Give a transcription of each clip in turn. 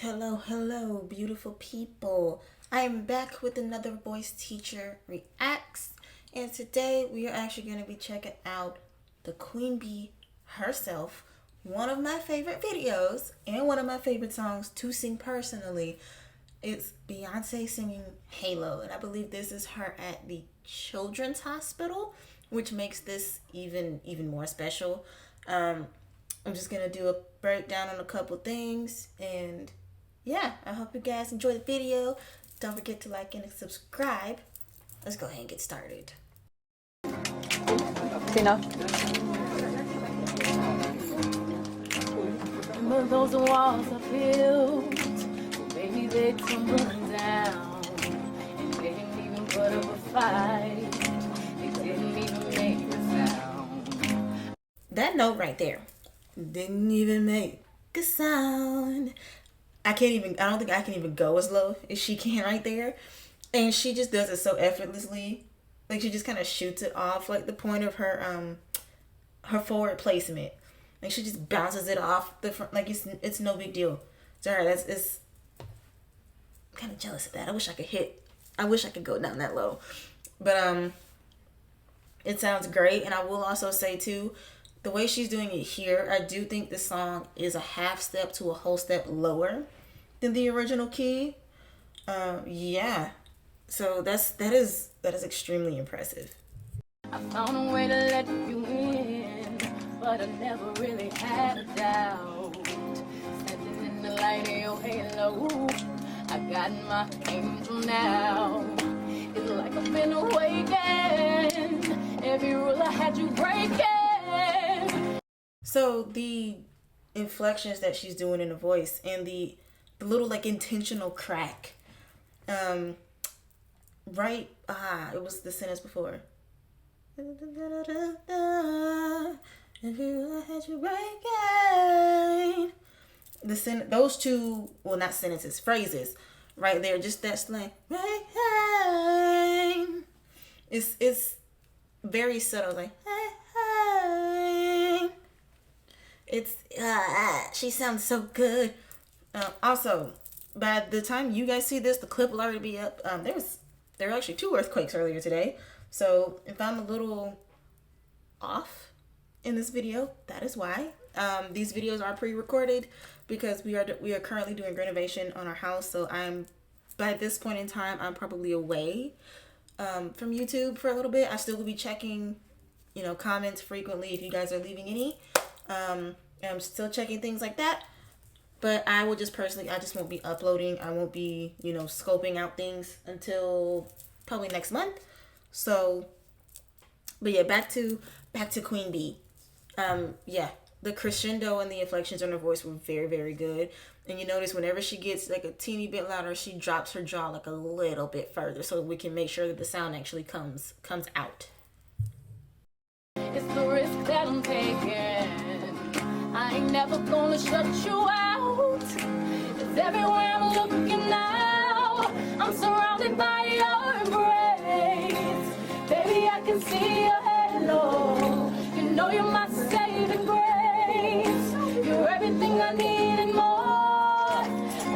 Hello, beautiful people. I am back with another Voice Teacher Reacts, and today we are actually going to be checking out the Queen Bee herself, one of my favorite videos and one of my favorite songs to sing personally. It's Beyonce singing Halo, and I believe this is her at the Children's Hospital, which makes this even more special. I'm just gonna do a breakdown on a couple things, and yeah, I hope you guys enjoy the video. Don't forget to like and subscribe. Let's go ahead and get started. Tina. Remember those walls I built, baby, they tumbling down, and they didn't even put up a fight. They didn't even make a sound. That note right there didn't even make a sound. I don't think I can even go as low as she can right there. And she just does it so effortlessly. Like, she just kind of shoots it off, like the point of her forward placement. Like, she just bounces it off the front, like it's no big deal. Sorry, I'm kind of jealous of that. I wish I could go down that low. But it sounds great. And I will also say too, the way she's doing it here, I do think the song is a half step to a whole step lower than the original key. Yeah. So that is extremely impressive. I found a way to let you in, but I never really had a doubt. Standing in the light of your halo, I got my angel now. It's like I've been awakened. Every rule I had you breaking. So the inflections that she's doing in the voice and the little like intentional crack, it was the sentence before. Those two, well, not sentences, phrases, right there, just that slang. It's very subtle, like. She sounds so good. Also, by the time you guys see this, the clip will already be up. There were actually 2 earthquakes earlier today. So if I'm a little off in this video, that is why. These videos are pre-recorded because we are currently doing renovation on our house. So by this point in time, I'm probably away from YouTube for a little bit. I still will be checking, comments frequently if you guys are leaving any. I'm still checking things like that, but I just won't be uploading. I won't be, scoping out things until probably next month. So, but yeah, back to Queen Bee. Yeah, the crescendo and the inflections on her voice were very, very good. And you notice whenever she gets like a teeny bit louder, she drops her jaw like a little bit further so we can make sure that the sound actually comes out. It's the risk that I'm taking. I ain't never gonna shut you out. 'Cause everywhere I'm looking now, I'm surrounded by your embrace. Baby, I can see your halo. You know you're my saving grace. You're everything I need and more.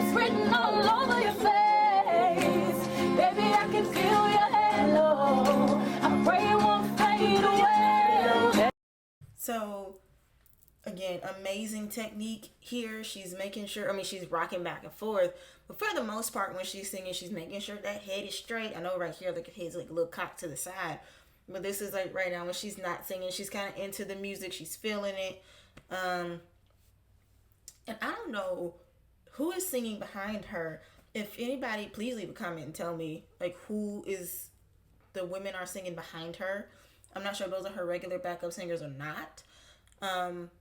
It's written all over your face. Baby, I can feel your halo. I pray it won't fade away. So, again, amazing technique here. She's making sure, she's rocking back and forth. But for the most part, when she's singing, she's making sure that head is straight. I know right here, like, her head's like a little cocked to the side. But this is like right now when she's not singing, she's kind of into the music. She's feeling it. And I don't know who is singing behind her. If anybody, please leave a comment and tell me, like, who is the women are singing behind her. I'm not sure if those are her regular backup singers or not.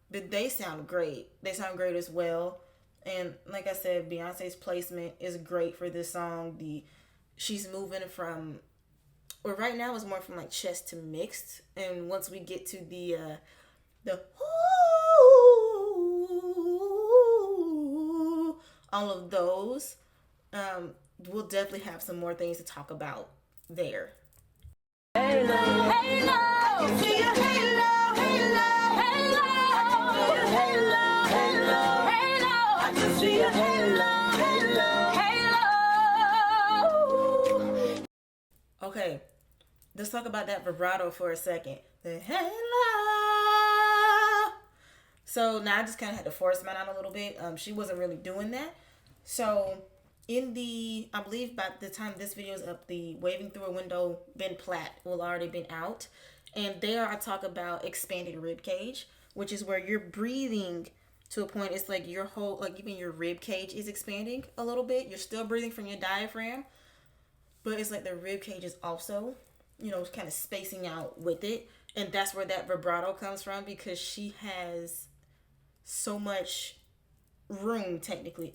But they sound great. They sound great as well. And like I said, Beyonce's placement is great for this song. She's moving from, or right now it's more from like chest to mixed. And once we get to the all of those, we'll definitely have some more things to talk about there. Halo, halo, see your halo, halo, halo, halo, halo, halo. I can see your halo. let's talk about that vibrato for a second. The halo. So now I just kind of had to force mine out a little bit. She wasn't really doing that. So I believe by the time this video is up, the Waving Through a Window Ben Platt will already been out. And there I talk about expanded rib cage, which is where you're breathing to a point. It's like your whole, like even your rib cage is expanding a little bit. You're still breathing from your diaphragm, but it's like the rib cage is also, kind of spacing out with it. And that's where that vibrato comes from, because she has so much room technically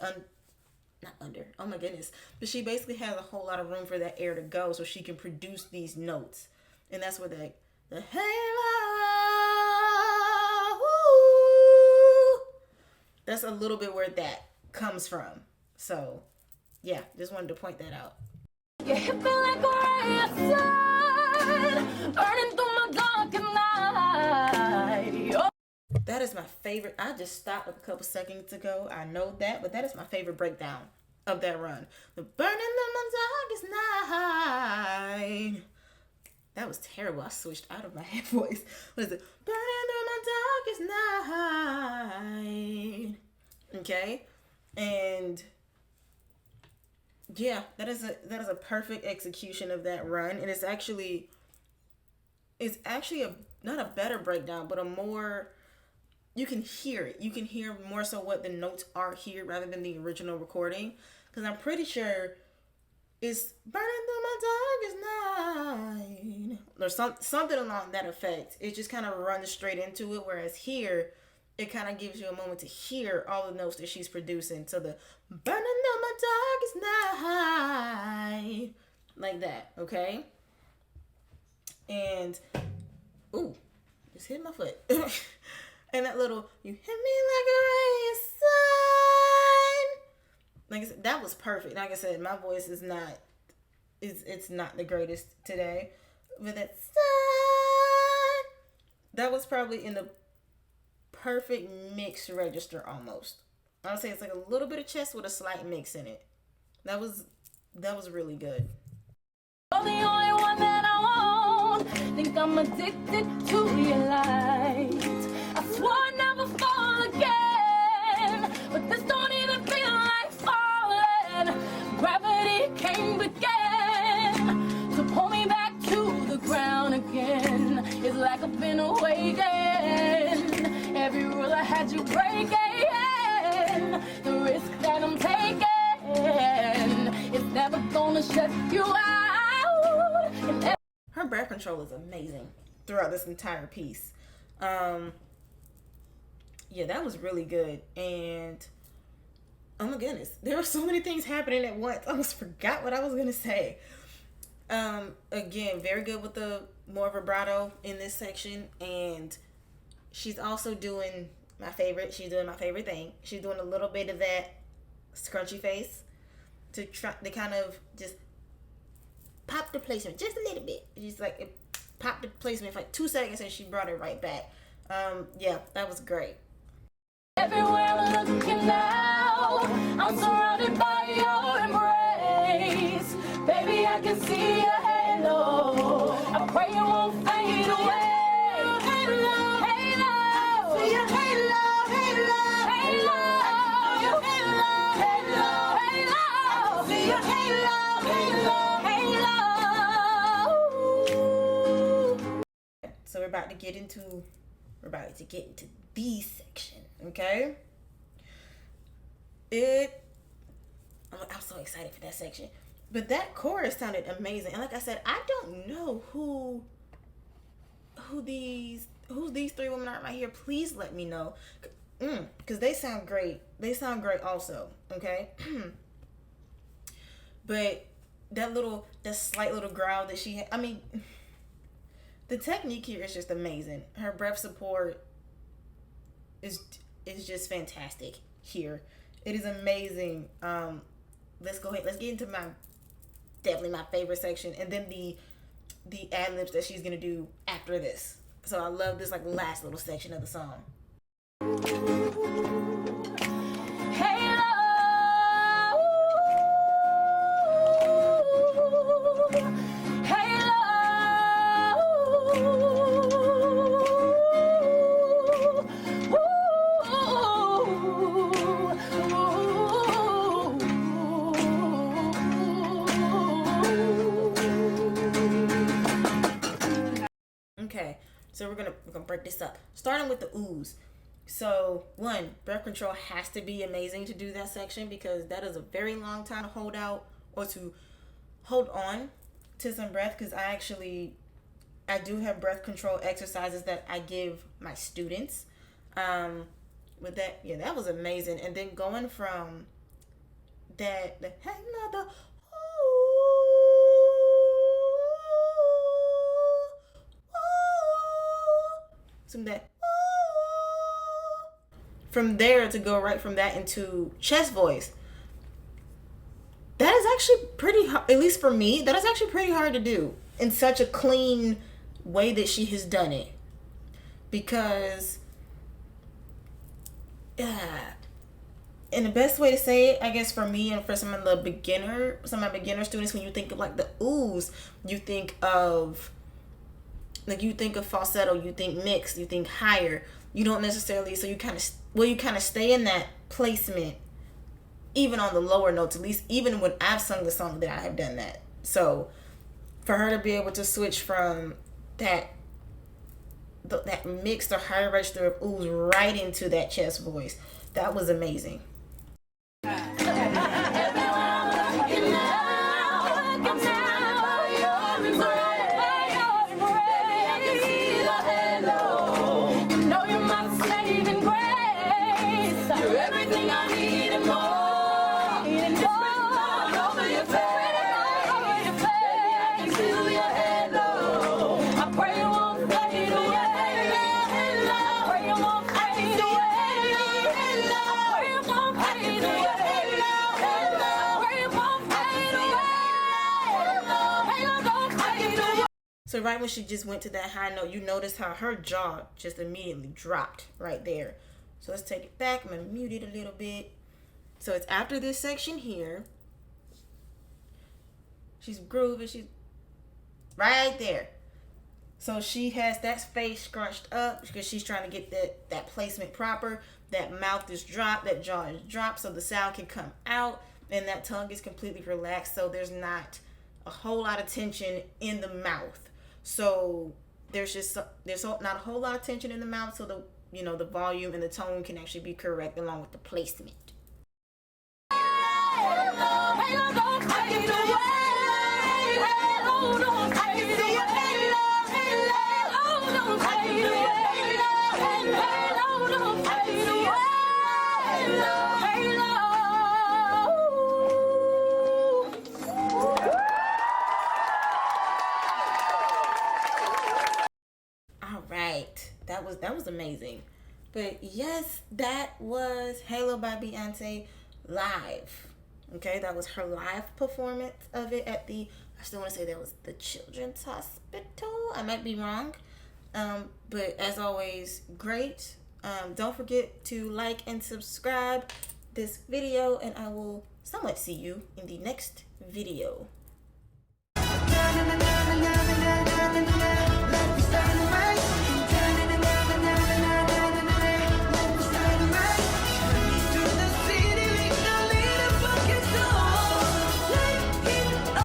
not under, oh my goodness, but she basically has a whole lot of room for that air to go so she can produce these notes. And that's where the halo, that's a little bit where that comes from. So yeah, just wanted to point that out. You hit me like a ray of sun, burning through my dark night. That is my favorite. I just stopped a couple seconds ago. I know that, but that is my favorite breakdown of that run. The burning through my darkest night. That was terrible. I switched out of my head voice. What is it? Burning through my darkest night. Okay, and yeah, that is a perfect execution of that run, and it's actually not a better breakdown, but a more, you can hear it. You can hear more so what the notes are here rather than the original recording, because I'm pretty sure it's burning through my darkest night or something along that effect. It just kind of runs straight into it, whereas here it kind of gives you a moment to hear all the notes that she's producing. So the burning through my darkest night, like that, okay? And ooh, just hit my foot. And that little, you hit me like a ray of sun. Like I said, that was perfect. Like I said, my voice is not, it's not the greatest today. But that sun, that was probably in the perfect mix register almost. I would say it's like a little bit of chest with a slight mix in it. That was really good. You're the only one that I want. Think I'm addicted to your light. I swore I'd never fall again, but this don't even feel like falling. Gravity came again to pull me back to the ground again. It's like I've been awakened. Every rule I had you breaking. The risk that I'm taking, it's never gonna shut you out. Her breath control is amazing throughout this entire piece. Yeah, that was really good. And oh my goodness, there were so many things happening at once. I almost forgot what I was gonna say. Again, very good with the more vibrato in this section, and she's also doing my favorite. She's doing my favorite thing. She's doing a little bit of that scrunchy face to try to kind of just pop the placement just a little bit. She's like, it popped the placement for like 2 seconds and she brought it right back. Yeah, that was great. Everywhere I'm looking now, I'm surrounded by your embrace. Baby, I can see your halo. I pray you won't fade away. So we're about to get into the section, okay? I'm so excited for that section. But that chorus sounded amazing. And like I said, I don't know who these 3 women are right here. Please let me know. Because they sound great. They sound great also, okay? But that slight little growl that she had, I mean, the technique here is just amazing. Her breath support is just fantastic here. It is amazing. Let's go ahead. Let's get into definitely my favorite section, and then the ad-libs that she's gonna do after this. So I love this like last little section of the song. So we're gonna break this up, starting with the oohs. So one, breath control has to be amazing to do that section, because that is a very long time to hold out or to hold on to some breath. Because I do have breath control exercises that I give my students. With that, yeah, that was amazing. And then going from that, some that, from there to go right from that into chest voice. That is actually pretty hard, at least for me. That is actually pretty hard to do in such a clean way that she has done it. Because, yeah, and the best way to say it, I guess, for me and for some of my beginner students, when you think of like the oohs, you think of falsetto, you think mixed, you think higher. You don't necessarily, so you kind of stay in that placement, even on the lower notes, at least even when I've sung the song that I have done that. So for her to be able to switch from that mixed or higher register of oohs right into that chest voice, that was amazing. So right when she just went to that high note, you notice how her jaw just immediately dropped right there. So let's take it back. I'm going to mute it a little bit. So it's after this section here. She's grooving. She's right there. So she has that face scrunched up because she's trying to get that placement proper. That mouth is dropped. That jaw is dropped so the sound can come out. And that tongue is completely relaxed. So there's not a whole lot of tension in the mouth. So there's not a whole lot of tension in the mouth, so the volume and the tone can actually be correct along with the placement. That was amazing. But yes, that was Halo by Beyonce live. Okay, that was her live performance of it at I still want to say that was the Children's Hospital. I might be wrong. But as always, great. Don't forget to like and subscribe this video, and I will somewhat see you in the next video.